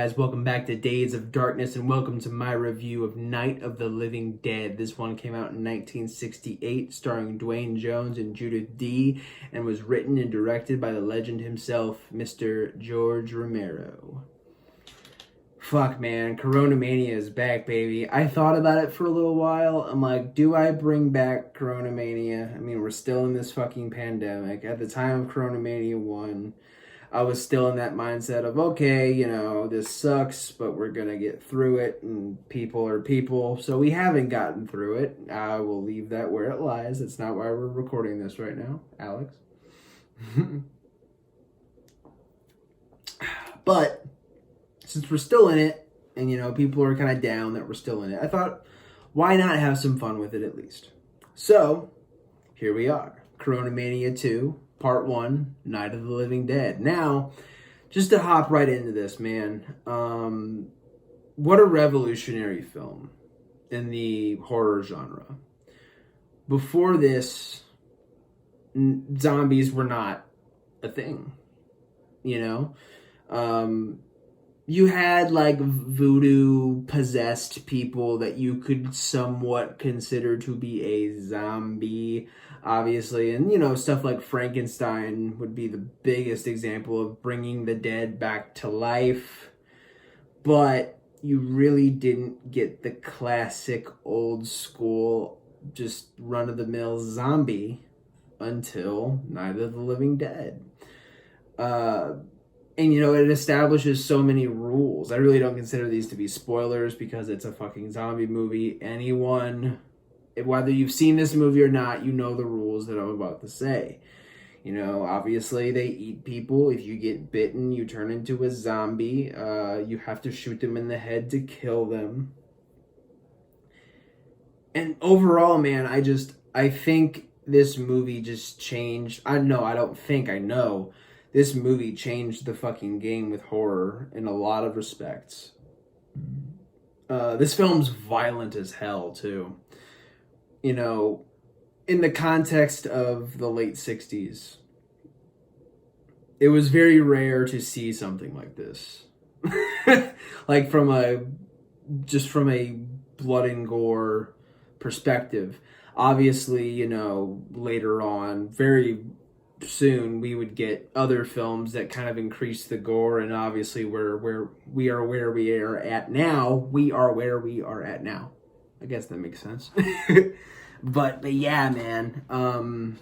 guys? Welcome back to Days of Darkness and welcome to my review of Night of the Living Dead. This one came out in 1968, starring Dwayne Jones and Judith Dee, and was written and directed by the legend himself, Mr. George Romero. Fuck, man. Coronamania is back, baby. I thought about it for a little while. I'm like, do I bring back Coronamania? I mean, we're still in this fucking pandemic. At the time of Coronamania 1, I was still in that mindset of, okay, you know, this sucks, but we're going to get through it, and people are people. So we haven't gotten through it. I will leave that where it lies. That's not why we're recording this right now, Alex. But since we're still in it, and, you know, people are kind of down that we're still in it, I thought, why not have some fun with it at least? So, here we are. Coronamania 2. Part 1, Night of the Living Dead. Now, just to hop right into this, man, what a revolutionary film in the horror genre. Before this, zombies were not a thing, you know? You had, like, voodoo-possessed people that you could somewhat consider to be a zombie, obviously. And, you know, stuff like Frankenstein would be the biggest example of bringing the dead back to life. But you really didn't get the classic, old-school, just run-of-the-mill zombie until Night of the Living Dead. And, you know, it establishes so many rules. I really don't consider these to be spoilers because it's a fucking zombie movie. Anyone, whether you've seen this movie or not, you know the rules that I'm about to say. You know, obviously they eat people. If you get bitten, you turn into a zombie. You have to shoot them in the head to kill them. And overall, man, I think this movie just changed. I know. This movie changed the fucking game with horror in a lot of respects. This film's violent as hell, too. You know, in the context of the late 60s, it was very rare to see something like this. Like, from a blood and gore perspective. Obviously, you know, later on, very soon we would get other films that kind of increase the gore, and obviously where we are at now. I guess that makes sense. but yeah, man,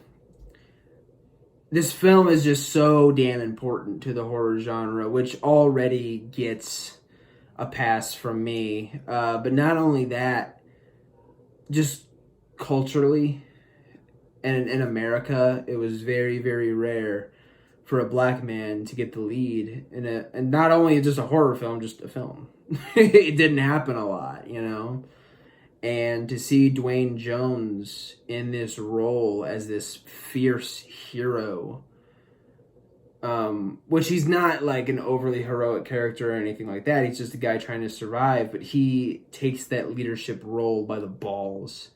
this film is just so damn important to the horror genre, which already gets a pass from me, but not only that, just culturally. And in America, it was very, very rare for a black man to get the lead and not only just a horror film, just a film. It didn't happen a lot, you know? And to see Dwayne Jones in this role as this fierce hero, which he's not like an overly heroic character or anything like that. He's just a guy trying to survive, but he takes that leadership role by the balls.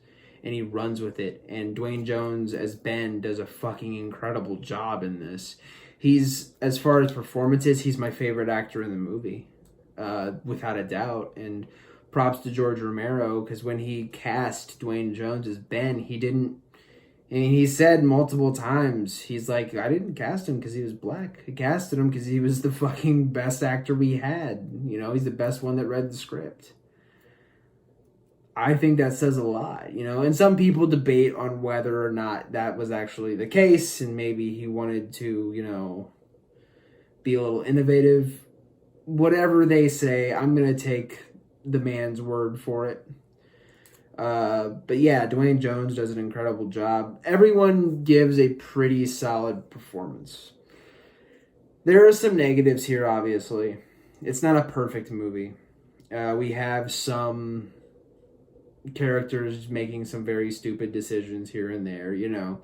And he runs with it. And Dwayne Jones as Ben does a fucking incredible job in this. He's, as far as performances, he's my favorite actor in the movie, without a doubt. And props to George Romero, because when he cast Dwayne Jones as Ben, he said multiple times, he's like, I didn't cast him because he was black. I casted him because he was the fucking best actor we had. You know, he's the best one that read the script. I think that says a lot, you know, and some people debate on whether or not that was actually the case, and maybe he wanted to, you know, be a little innovative. Whatever they say, I'm going to take the man's word for it. But yeah, Dwayne Jones does an incredible job. Everyone gives a pretty solid performance. There are some negatives here, obviously. It's not a perfect movie. We have some characters making some very stupid decisions here and there, you know.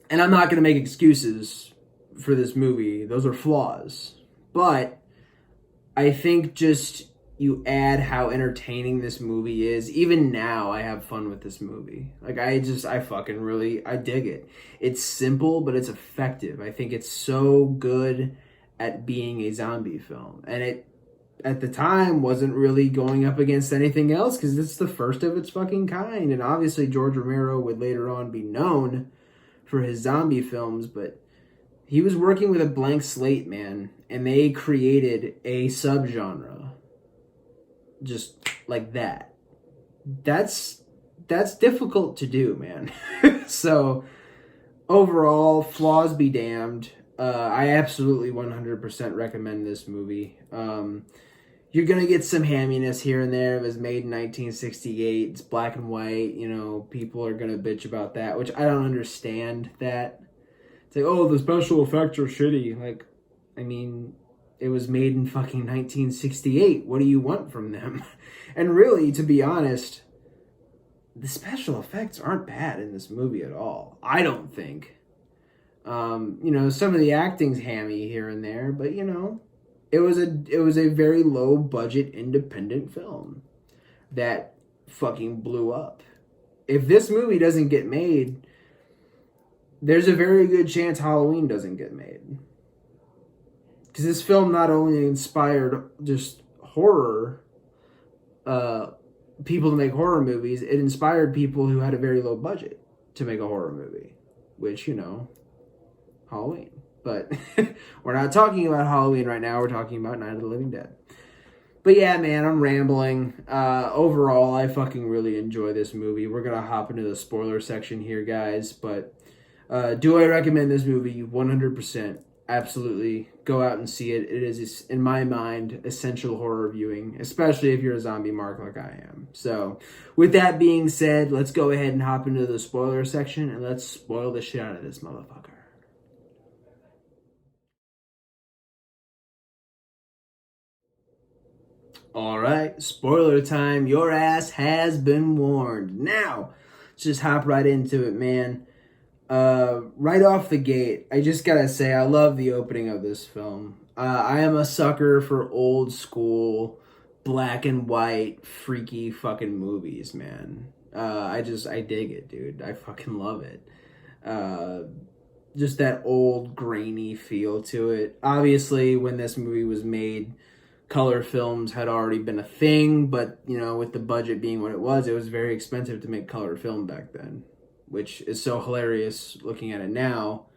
And I'm not going to make excuses for this movie. Those are flaws. But I think just you add how entertaining this movie is. Even now, I have fun with this movie. Like, I dig it. It's simple, but it's effective. I think it's so good at being a zombie film. And it, at the time, wasn't really going up against anything else because it's the first of its fucking kind. And obviously George Romero would later on be known for his zombie films, but he was working with a blank slate, man, and they created a subgenre just like that. That's difficult to do, man. So overall, flaws be damned. I absolutely 100% recommend this movie. You're gonna get some hamminess here and there. It was made in 1968. It's black and white. You know, people are gonna bitch about that, which I don't understand. That it's like, oh, the special effects are shitty. Like, I mean, it was made in fucking 1968. What do you want from them? And really, to be honest, the special effects aren't bad in this movie at all. I don't think. You know, some of the acting's hammy here and there, but you know, it was a very low budget independent film that fucking blew up. If this movie doesn't get made, there's a very good chance Halloween doesn't get made. Because this film not only inspired just horror, people to make horror movies, it inspired people who had a very low budget to make a horror movie. Which, you know, Halloween. But we're not talking about Halloween right now. We're talking about Night of the Living Dead. But yeah, man, I'm rambling. Overall, I fucking really enjoy this movie. We're going to hop into the spoiler section here, guys. But do I recommend this movie? 100%. Absolutely. Go out and see it. It is, in my mind, essential horror viewing, especially if you're a zombie mark like I am. So, with that being said, let's go ahead and hop into the spoiler section and let's spoil the shit out of this motherfucker. Alright, spoiler time. Your ass has been warned. Now, let's just hop right into it, man. Right off the gate, I just gotta say, I love the opening of this film. I am a sucker for old school, black and white, freaky fucking movies, man. I dig it, dude. I fucking love it. Just that old, grainy feel to it. Obviously, when this movie was made, color films had already been a thing, but, you know, with the budget being what it was very expensive to make color film back then, which is so hilarious looking at it now.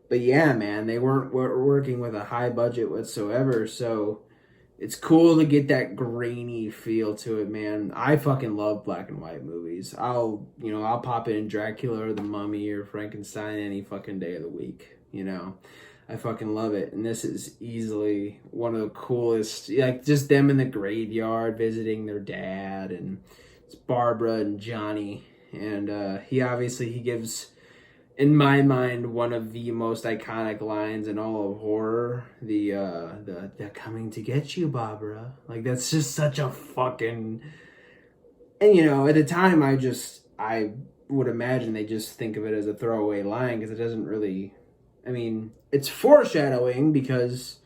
But yeah, man, they weren't working with a high budget whatsoever, so it's cool to get that grainy feel to it, man. I fucking love black and white movies. I'll pop it in Dracula or The Mummy or Frankenstein any fucking day of the week, you know. I fucking love it. And this is easily one of the coolest, like just them in the graveyard visiting their dad, and it's Barbara and Johnny. And he gives, in my mind, one of the most iconic lines in all of horror. They're coming to get you, Barbara. Like, that's just such a fucking, and you know, at the time I would imagine they just think of it as a throwaway line because it doesn't really, I mean, it's foreshadowing because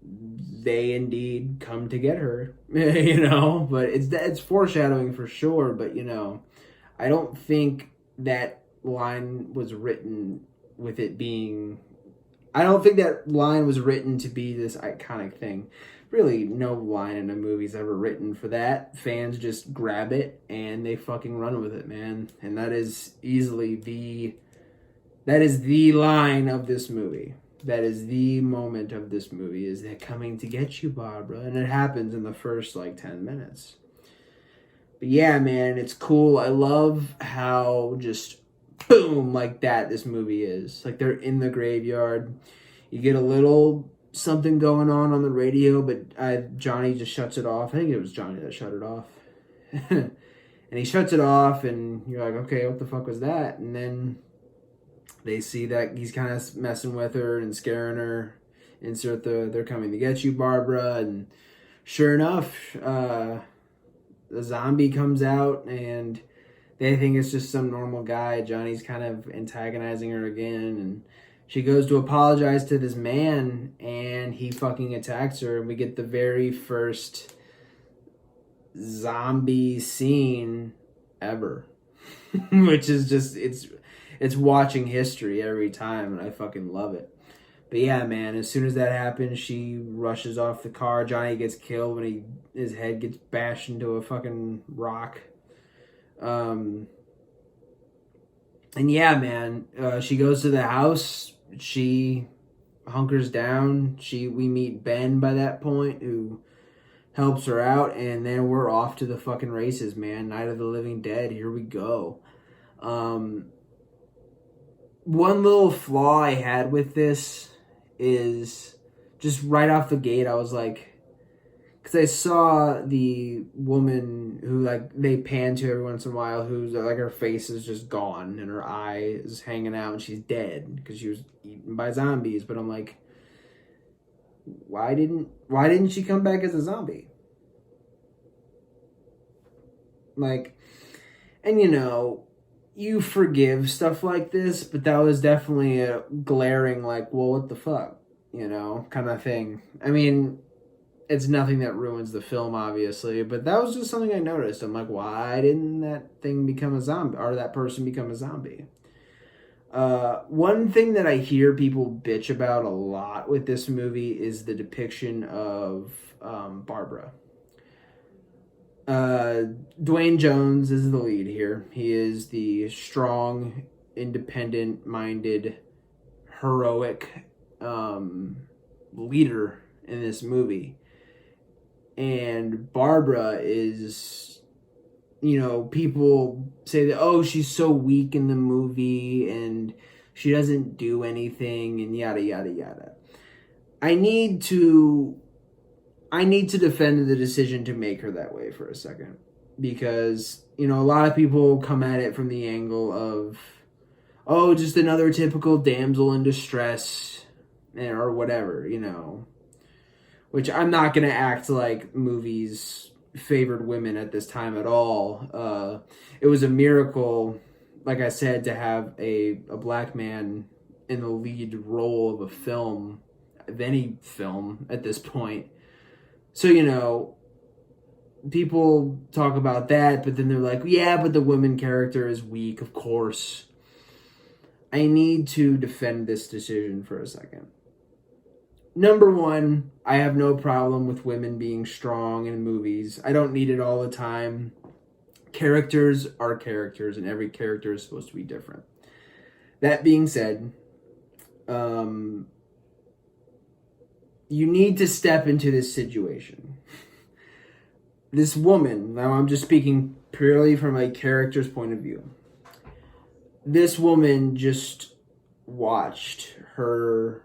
they indeed come to get her, you know, but it's foreshadowing for sure. But, you know, I don't think that line was written with it being, I don't think that line was written to be this iconic thing. Really, no line in a movie's ever written for that. Fans just grab it and they fucking run with it, man. And that is easily the line of this movie. That is the moment of this movie, is they're coming to get you, Barbara. And it happens in the first, 10 minutes. But yeah, man, it's cool. I love how just boom, like that, this movie is. Like, they're in the graveyard. You get a little something going on the radio, but Johnny just shuts it off. I think it was Johnny that shut it off. And he shuts it off, and you're like, okay, what the fuck was that? And then they see that he's kind of messing with her and scaring her. Insert they're coming to get you, Barbara. And sure enough, the zombie comes out, and they think it's just some normal guy. Johnny's kind of antagonizing her again, and she goes to apologize to this man, and he fucking attacks her, and we get the very first zombie scene ever. Which is just, it's watching history every time, and I fucking love it. But yeah, man, as soon as that happens, she rushes off the car. Johnny gets killed when his head gets bashed into a fucking rock. And yeah, man, she goes to the house. She hunkers down. We meet Ben by that point, who helps her out, and then we're off to the fucking races, man. Night of the Living Dead, here we go. One little flaw I had with this is just right off the gate, I was like, because I saw the woman who, like, they pan to every once in a while, who's like, her face is just gone and her eye is hanging out and she's dead because she was eaten by zombies. But I'm like, why didn't she come back as a zombie? Like, and you forgive stuff like this, but that was definitely a glaring, like, well, what the fuck, kind of thing. I mean, it's nothing that ruins the film, obviously, but that was just something I noticed. I'm like, why didn't that thing become a zombie, or that person become a zombie? One thing that I hear people bitch about a lot with this movie is the depiction of Barbara. Dwayne Jones is the lead here. He is the strong, independent-minded, heroic leader in this movie. And Barbara is, people say that, oh, she's so weak in the movie and she doesn't do anything and yada, yada, yada. I need to defend the decision to make her that way for a second. Because, a lot of people come at it from the angle of, oh, just another typical damsel in distress or whatever, Which I'm not going to act like movies favored women at this time at all. It was a miracle, like I said, to have a black man in the lead role of a film, of any film at this point. So, people talk about that, but then they're like, yeah, but the woman character is weak, of course. I need to defend this decision for a second. Number one, I have no problem with women being strong in movies. I don't need it all the time. Characters are characters, and every character is supposed to be different. That being said, you need to step into this situation. This woman, now I'm just speaking purely from a character's point of view. This woman just watched her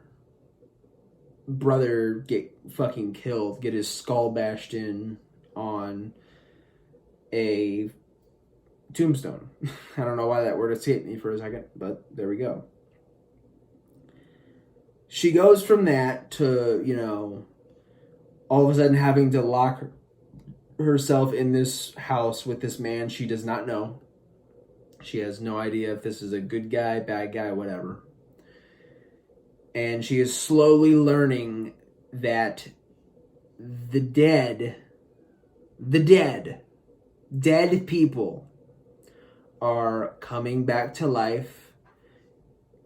brother get fucking killed, get his skull bashed in on a tombstone. I don't know why that word escaped me for a second, but there we go. She goes from that to, all of a sudden having to lock herself in this house with this man she does not know. She has no idea if this is a good guy, bad guy, whatever. And she is slowly learning that the dead people are coming back to life,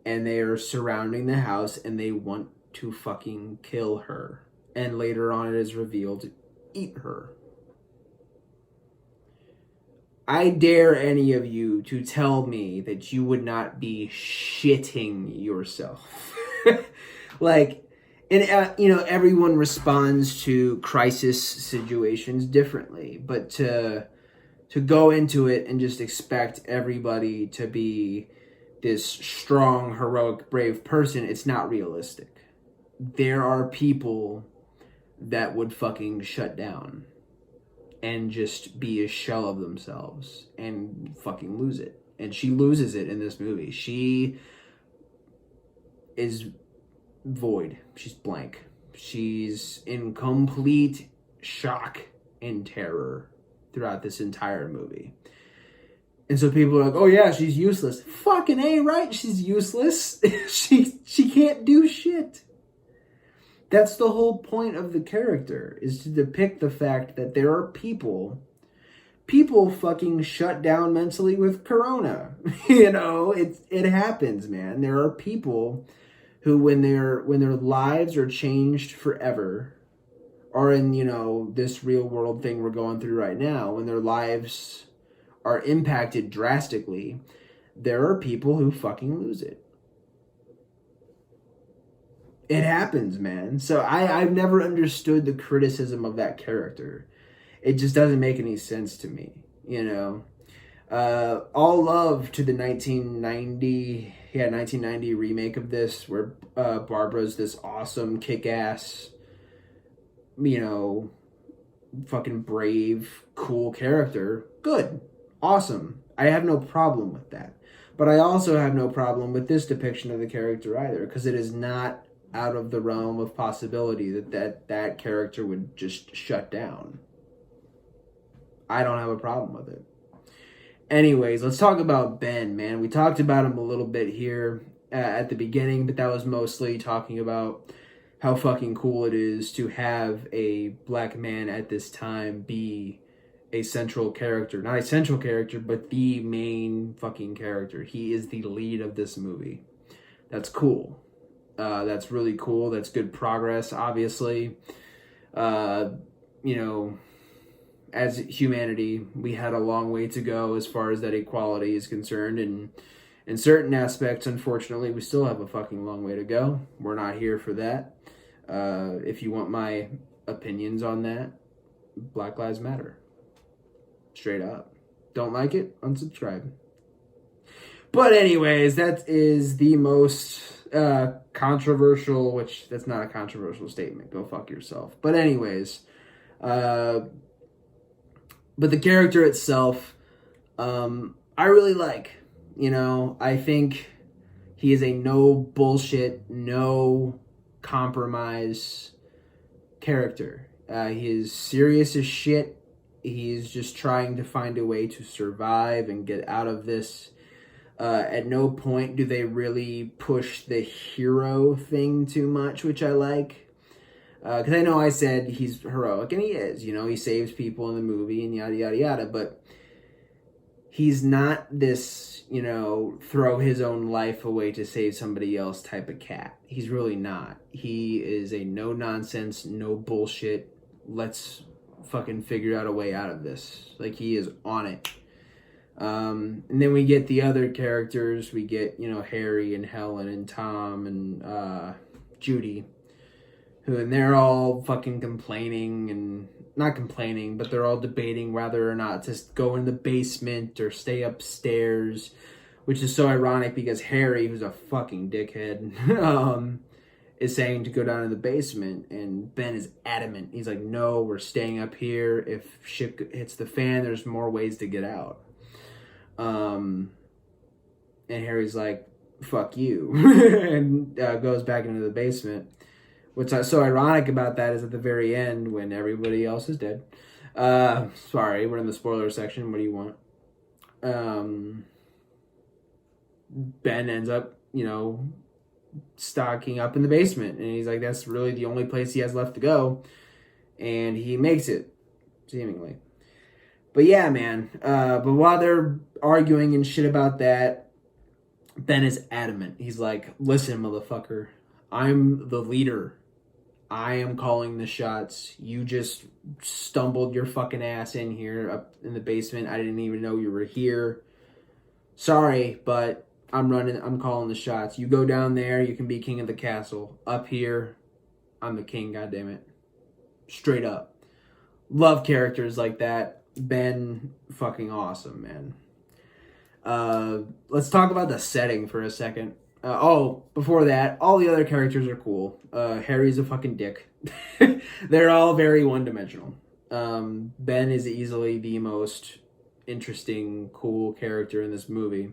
and they are surrounding the house, and they want to fucking kill her. And later on it is revealed to eat her. I dare any of you to tell me that you would not be shitting yourself. Like, and everyone responds to crisis situations differently, but to go into it and just expect everybody to be this strong, heroic, brave person, it's not realistic. There are people that would fucking shut down and just be a shell of themselves and fucking lose it. And she loses it in this movie. She is void. She's blank. She's in complete shock and terror throughout this entire movie. And so people are like, oh yeah, she's useless. Fucking A, right? She's useless. she can't do shit. That's the whole point of the character, is to depict the fact that there are people fucking shut down mentally with corona. It happens, man. There are people who when their lives are changed forever, or in, you know, this real world thing we're going through right now, when their lives are impacted drastically, there are people who fucking lose it. It happens, man. So I've never understood the criticism of that character. It just doesn't make any sense to me, you know. All love to the 1990 remake of this, where Barbara's this awesome, kick-ass, you know, fucking brave, cool character. Good. Awesome. I have no problem with that. But I also have no problem with this depiction of the character either, because it is not out of the realm of possibility that character would just shut down. I don't have a problem with it. Anyways, let's talk about Ben, man. We talked about him a little bit here at the beginning, but that was mostly talking about how fucking cool it is to have a black man at this time be a central character. Not a central character, but the main fucking character. He is the lead of this movie. That's cool. That's really cool. That's good progress, obviously. You know, as humanity, we had a long way to go as far as that equality is concerned, and in certain aspects, unfortunately, we still have a fucking long way to go. We're not here for that. If you want my opinions on that, Black Lives Matter. Straight up. Don't like it? Unsubscribe. But anyways, that is the most controversial, which that's not a controversial statement. Go fuck yourself. But anyways, but the character itself, I really like. You know, I think he is a no bullshit, no compromise character. He is serious as shit. He's just trying to find a way to survive and get out of this. At no point do they really push the hero thing too much, which I like. Because I know I said he's heroic, and he is. You know, he saves people in the movie and yada, yada, yada. But he's not this, you know, throw his own life away to save somebody else type of cat. He's really not. He is a no-nonsense, no bullshit, let's fucking figure out a way out of this. Like, he is on it. And then we get the other characters. We get, you know, Harry and Helen and Tom and Judy, and they're all fucking complaining, and not complaining, but they're all debating whether or not to go in the basement or stay upstairs, which is so ironic because Harry, who's a fucking dickhead, is saying to go down in the basement, and Ben is adamant. He's like, no, we're staying up here. If shit hits the fan, there's more ways to get out. And Harry's like, fuck you, and goes back into the basement. What's so ironic about that is at the very end, when everybody else is dead. Sorry, we're in the spoiler section. What do you want? Ben ends up, you know, stocking up in the basement, and he's like, that's really the only place he has left to go, and he makes it, seemingly. But yeah, man. But while they're arguing and shit about that, Ben is adamant. He's like, listen, motherfucker, I'm the leader. I am calling the shots. You just stumbled your fucking ass in here up in the basement. I didn't even know you were here. Sorry, but I'm calling the shots. You go down there, you can be king of the castle. Up here, I'm the king, goddammit. Straight up. Love characters like that. Ben, fucking awesome, man. Let's talk about the setting for a second. Before that, all the other characters are cool. Harry's a fucking dick. They're all very one-dimensional. Ben is easily the most interesting, cool character in this movie.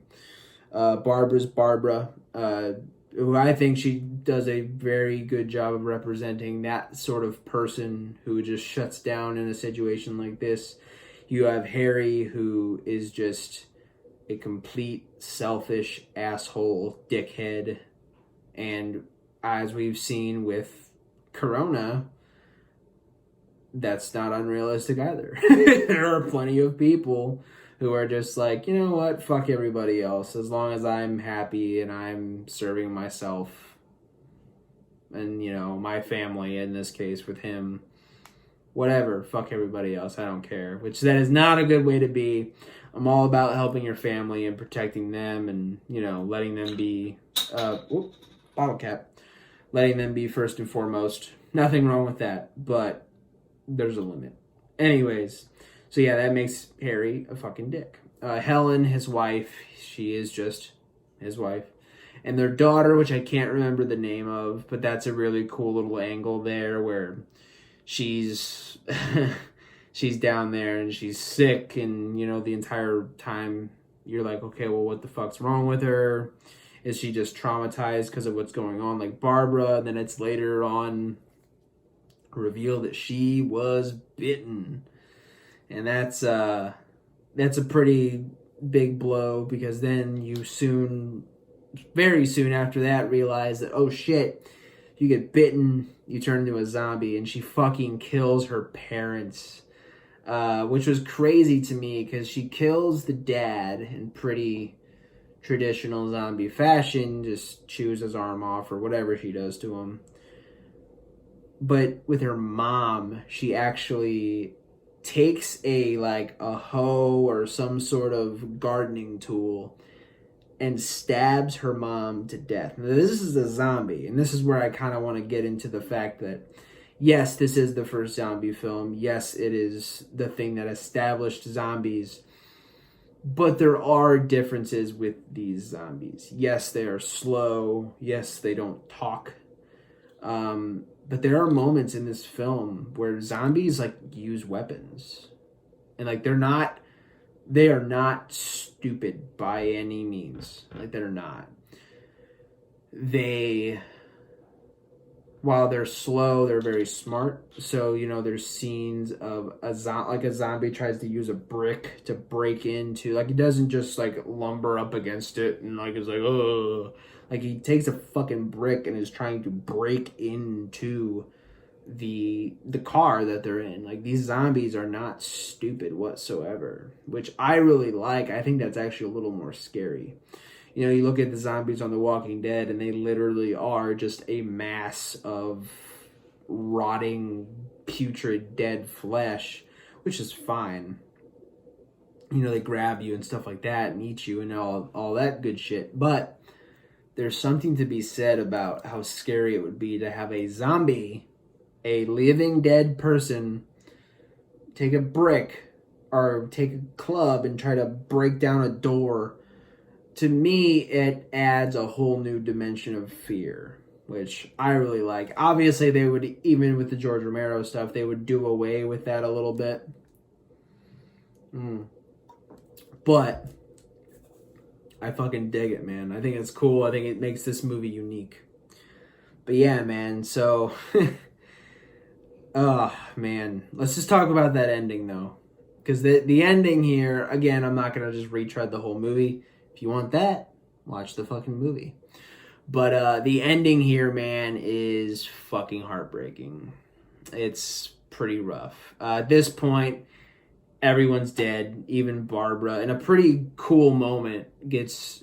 Barbara's Barbara, who I think she does a very good job of representing that sort of person who just shuts down in a situation like this. You have Harry, who is just a complete selfish asshole dickhead, and as we've seen with Corona, that's not unrealistic either. There are plenty of people who are just like, you know what, fuck everybody else, as long as I'm happy and I'm serving myself, And, my family in this case with him, whatever, fuck everybody else, I don't care. Which that is not a good way to be. I'm all about helping your family and protecting them and, letting them be, bottle cap, letting them be first and foremost. Nothing wrong with that, but there's a limit. Anyways, so yeah, that makes Harry a fucking dick. Helen, his wife, she is just his wife. And their daughter, which I can't remember the name of, but that's a really cool little angle there where she's she's down there and she's sick, and the entire time you're like, okay, well, what the fuck's wrong with her? Is she just traumatized because of what's going on, like Barbara? And then it's later on revealed that she was bitten, and that's a pretty big blow, because then you very soon after that realize that, oh shit, you get bitten, you turn into a zombie, and she fucking kills her parents, which was crazy to me because she kills the dad in pretty traditional zombie fashion, just chews his arm off or whatever she does to him. But with her mom, she actually takes a hoe or some sort of gardening tool and stabs her mom to death. Now, this is a zombie, and this is where I kind of want to get into the fact that, yes, this is the first zombie film. Yes, it is the thing that established zombies. But there are differences with these zombies. Yes, they are slow. Yes, they don't talk. But there are moments in this film where zombies use weapons. And they are not stupid by any means. They're not. While they're slow, they're very smart. So, there's scenes of a zombie tries to use a brick to break into, it doesn't just lumber up against it and it's oh, he takes a fucking brick and is trying to break into the car that they're in. These zombies are not stupid whatsoever, which I really like. I think that's actually a little more scary. You look at the zombies on The Walking Dead, and they literally are just a mass of rotting, putrid, dead flesh, which is fine. They grab you and stuff like that and eat you and all that good shit. But there's something to be said about how scary it would be to have a zombie, a living dead person, take a brick or take a club and try to break down a door. To me, it adds a whole new dimension of fear, which I really like. Obviously, they would, even with the George Romero stuff, they would do away with that a little bit. But I fucking dig it, man. I think it's cool. I think it makes this movie unique. But yeah, man, so... oh, man. Let's just talk about that ending, though. Because the ending here, again, I'm not going to just retread the whole movie. If you want that, watch the fucking movie. But the ending here, man, is fucking heartbreaking. It's pretty rough. At this point, everyone's dead, even Barbara. In a pretty cool moment, gets,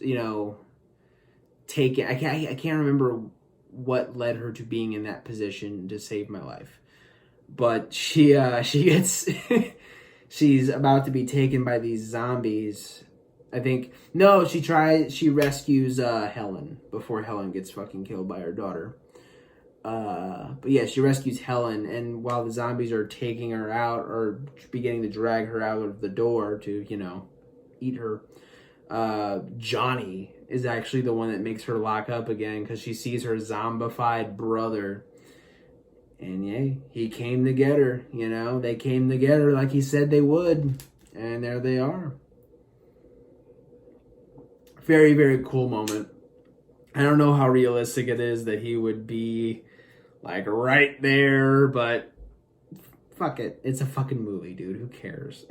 taken. I can't remember what led her to being in that position to save my life. But she gets... she's about to be taken by these zombies. I think... No, she rescues Helen before Helen gets fucking killed by her daughter. But yeah, she rescues Helen, and while the zombies are taking her out, or beginning to drag her out of the door to, eat her, Johnny is actually the one that makes her lock up again, because she sees her zombified brother. And yeah, he came to get her, They came to get her like he said they would. And there they are. Very, very cool moment. I don't know how realistic it is that he would be, right there, but fuck it. It's a fucking movie, dude. Who cares?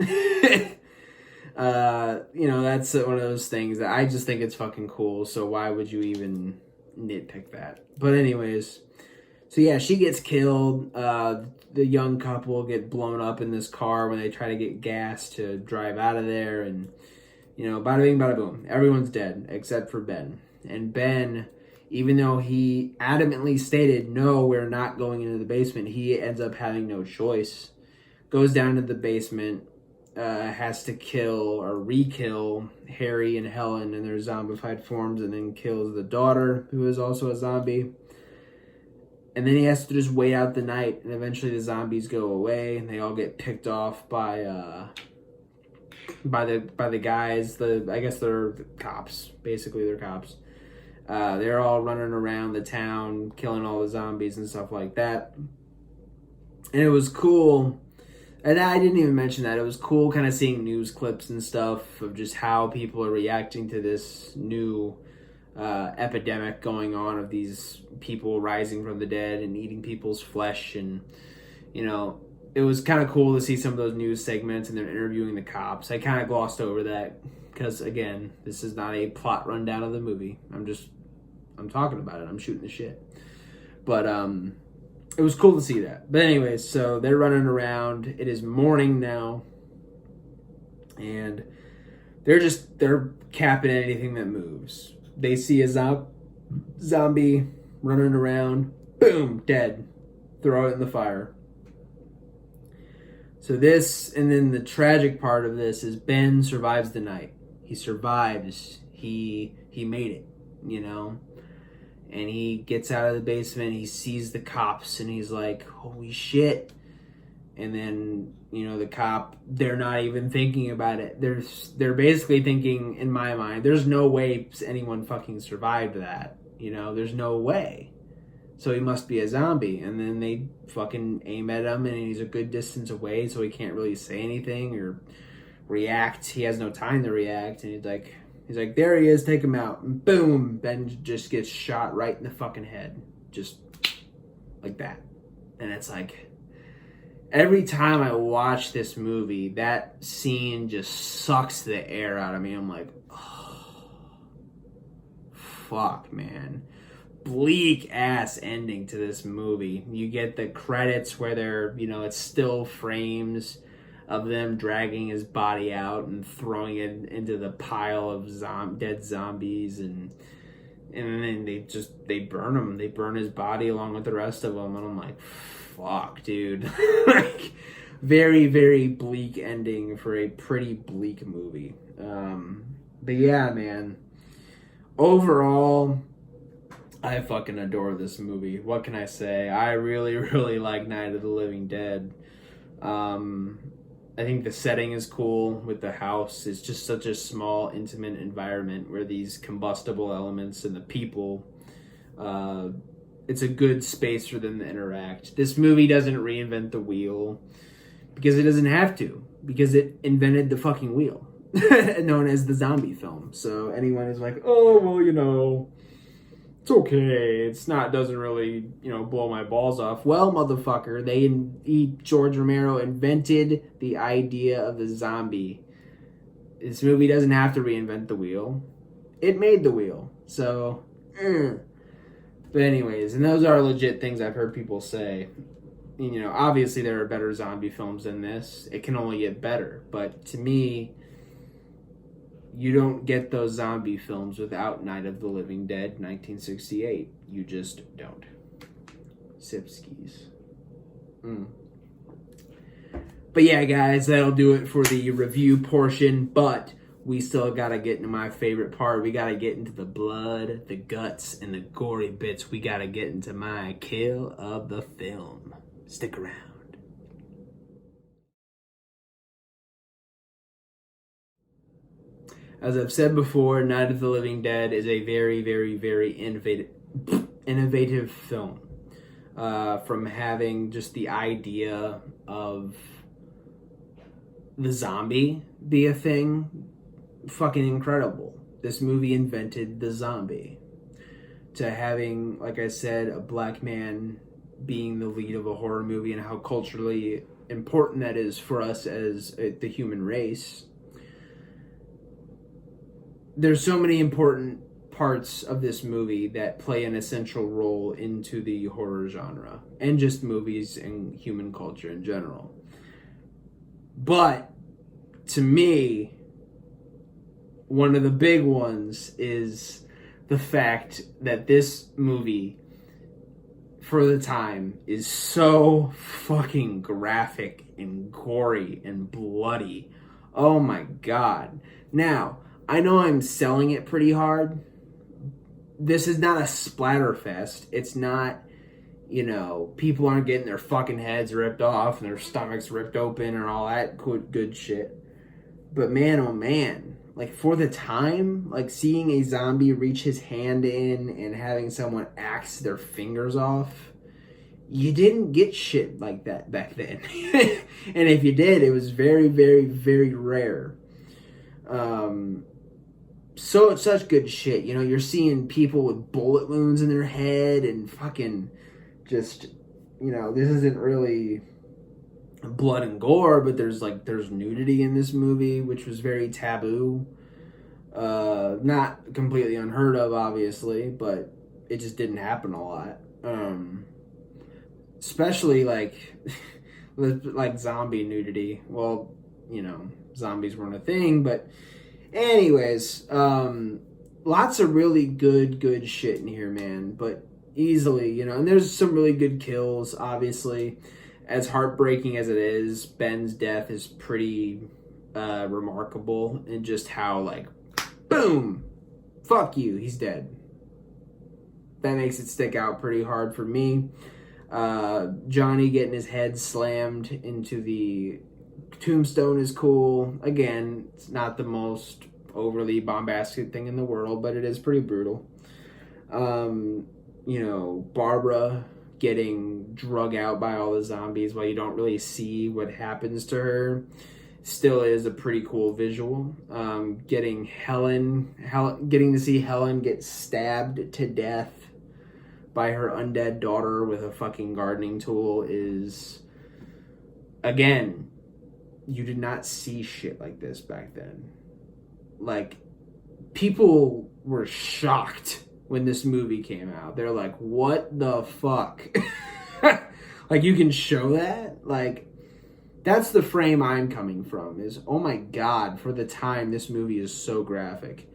That's one of those things that I just think it's fucking cool, so why would you even nitpick that? But anyways, so yeah, she gets killed. The young couple get blown up in this car when they try to get gas to drive out of there, and bada bing, bada boom. Everyone's dead except for Ben. And Ben even though he adamantly stated, no, we're not going into the basement, he ends up having no choice. Goes down to the basement, has to kill or re-kill Harry and Helen in their zombified forms, and then kills the daughter, who is also a zombie. And then he has to just wait out the night, and eventually the zombies go away, and they all get picked off by the guys. I guess they're cops. Basically, they're cops. They're all running around the town, killing all the zombies and stuff like that. And it was cool. And I didn't even mention that. It was cool kind of seeing news clips and stuff of just how people are reacting to this new epidemic going on of these people rising from the dead and eating people's flesh. And, you know, it was kind of cool to see some of those news segments and they're interviewing the cops. I kind of glossed over that because, again, this is not a plot rundown of the movie. I'm talking about it. I'm shooting the shit. But, it was cool to see that. But anyways, so they're running around. It is morning now. And they're capping anything that moves. They see a zombie running around. Boom, dead. Throw it in the fire. So this, and then the tragic part of this is Ben survives the night. He survives. He made it, you know? And he gets out of the basement, he sees the cops, and he's like, holy shit. And then, you know, the cop, they're not even thinking about it. They're basically thinking, in my mind, there's no way anyone fucking survived that. You know, there's no way. So he must be a zombie. And then they fucking aim at him, and he's a good distance away, so he can't really say anything or react. He has no time to react, and he's like, there he is, take him out. And boom, Ben just gets shot right in the fucking head. Just like that. And it's like, every time I watch this movie, that scene just sucks the air out of me. I'm like, oh, fuck, man. Bleak ass ending to this movie. You get the credits where they're, you know, it's still frames of them dragging his body out and throwing it into the pile of dead zombies, and then they burn him. They burn his body along with the rest of them, and I'm like, fuck, dude. Like, very, very bleak ending for a pretty bleak movie. But yeah, man. Overall, I fucking adore this movie. What can I say? I really, really like Night of the Living Dead. I think the setting is cool with the house. It's just such a small, intimate environment where these combustible elements and the people, it's a good space for them to interact. This movie doesn't reinvent the wheel because it doesn't have to, because it invented the fucking wheel, known as the zombie film. So anyone who's like, oh, well, you know, it's okay, doesn't really, you know, blow my balls off. Well, motherfucker, George Romero invented the idea of the zombie. This movie doesn't have to reinvent the wheel. It made the wheel. So, But anyways, and those are legit things I've heard people say. You know, obviously there are better zombie films than this. It can only get better. But to me, you don't get those zombie films without Night of the Living Dead, 1968. You just don't. Sipskis. But yeah, guys, that'll do it for the review portion. But we still gotta get into my favorite part. We gotta get into the blood, the guts, and the gory bits. We gotta get into my kill of the film. Stick around. As I've said before, Night of the Living Dead is a very, very, very innovative film. From having just the idea of the zombie be a thing, fucking incredible. This movie invented the zombie. To having, like I said, a black man being the lead of a horror movie and how culturally important that is for us as the human race. There's so many important parts of this movie that play an essential role into the horror genre and just movies and human culture in general. But to me, one of the big ones is the fact that this movie, for the time, is so fucking graphic and gory and bloody. Oh my god. Now, I know I'm selling it pretty hard. This is not a splatterfest. It's not, people aren't getting their fucking heads ripped off and their stomachs ripped open and all that good shit. But man, oh man, like for the time, like seeing a zombie reach his hand in and having someone axe their fingers off, you didn't get shit like that back then. And if you did, it was very, very, very rare. So it's such good shit. You're seeing people with bullet wounds in their head and fucking just, this isn't really blood and gore, but there's nudity in this movie, which was very taboo. Not completely unheard of, obviously, but it just didn't happen a lot. Especially like zombie nudity. Well, zombies weren't a thing, but anyways, lots of really good shit in here, man. But easily, and there's some really good kills, obviously. As heartbreaking as it is, Ben's death is pretty remarkable in just how, like, boom, fuck you, he's dead. That makes it stick out pretty hard for me. Johnny getting his head slammed into the tombstone is cool. Again, it's not the most overly bombastic thing in the world, but it is pretty brutal. Barbara getting drug out by all the zombies while you don't really see what happens to her still is a pretty cool visual. Getting to see Helen get stabbed to death by her undead daughter with a fucking gardening tool is, again, you did not see shit like this back then. Like, people were shocked when this movie came out. They're like, what the fuck? Like, you can show that? Like, that's the frame I'm coming from, is, oh my god, for the time, this movie is so graphic.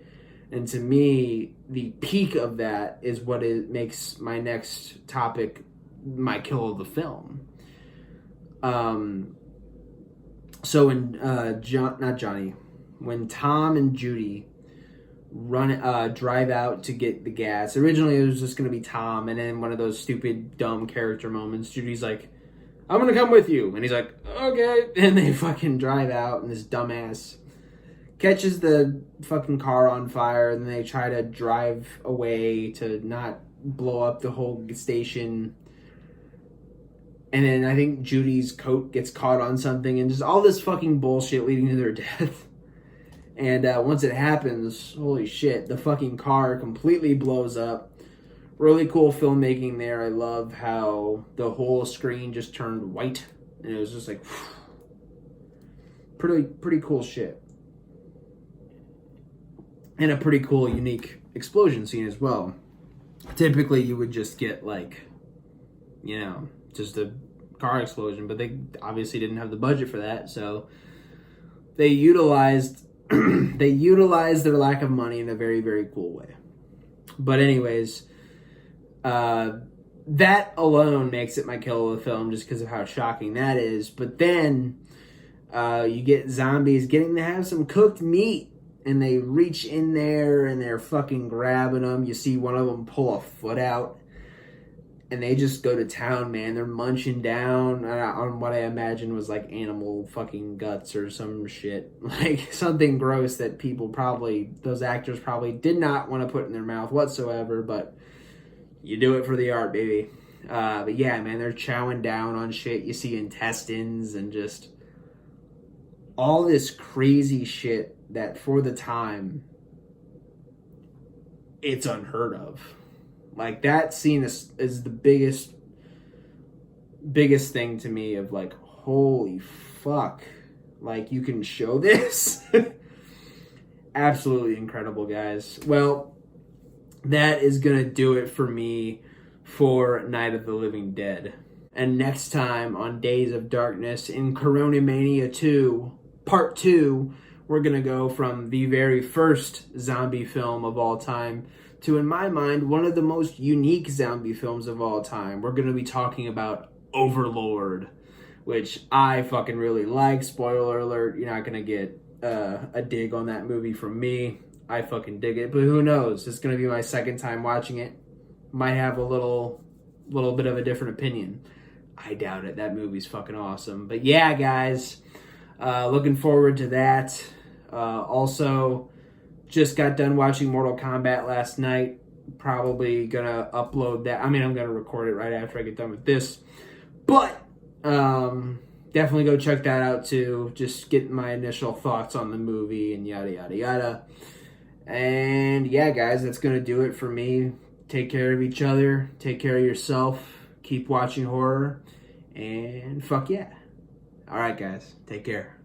And to me, the peak of that is what it makes my next topic my kill of the film. So when when Tom and Judy drive out to get the gas. Originally, it was just going to be Tom, and then one of those stupid, dumb character moments, Judy's like, I'm going to come with you. And he's like, okay. And they fucking drive out, and this dumbass catches the fucking car on fire, and then they try to drive away to not blow up the whole station. And then I think Judy's coat gets caught on something, and just all this fucking bullshit leading to their death. And once it happens, holy shit, the fucking car completely blows up. Really cool filmmaking there. I love how the whole screen just turned white. And it was just like, pretty cool shit. And a pretty cool, unique explosion scene as well. Typically, you would just get, like, just a car explosion. But they obviously didn't have the budget for that. So they utilized their lack of money in a very, very cool way. But anyways, that alone makes it my kill of the film just because of how shocking that is. But then you get zombies getting to have some cooked meat, and they reach in there and they're fucking grabbing them. You see one of them pull a foot out, and they just go to town, man. They're munching down on what I imagine was like animal fucking guts or some shit. Like something gross that those actors probably did not want to put in their mouth whatsoever, but you do it for the art, baby. But yeah, man, they're chowing down on shit. You see intestines and just all this crazy shit that for the time, it's unheard of. Like, that scene is the biggest thing to me of, like, holy fuck. Like, you can show this? Absolutely incredible, guys. Well, that is going to do it for me for Night of the Living Dead. And next time on Days of Darkness in Corona Mania 2, Part 2, we're going to go from the very first zombie film of all time to, in my mind, one of the most unique zombie films of all time. We're going to be talking about Overlord, which I fucking really like. Spoiler alert, you're not going to get a dig on that movie from me. I fucking dig it, but who knows? It's going to be my second time watching it. Might have a little bit of a different opinion. I doubt it. That movie's fucking awesome. But yeah, guys, looking forward to that. Also, just got done watching Mortal Kombat last night. Probably gonna upload that. I mean, I'm gonna record it right after I get done with this. But definitely go check that out too. Just getting my initial thoughts on the movie and yada yada yada. And yeah, guys, that's gonna do it for me. Take care of each other. Take care of yourself. Keep watching horror. And fuck yeah. All right, guys. Take care.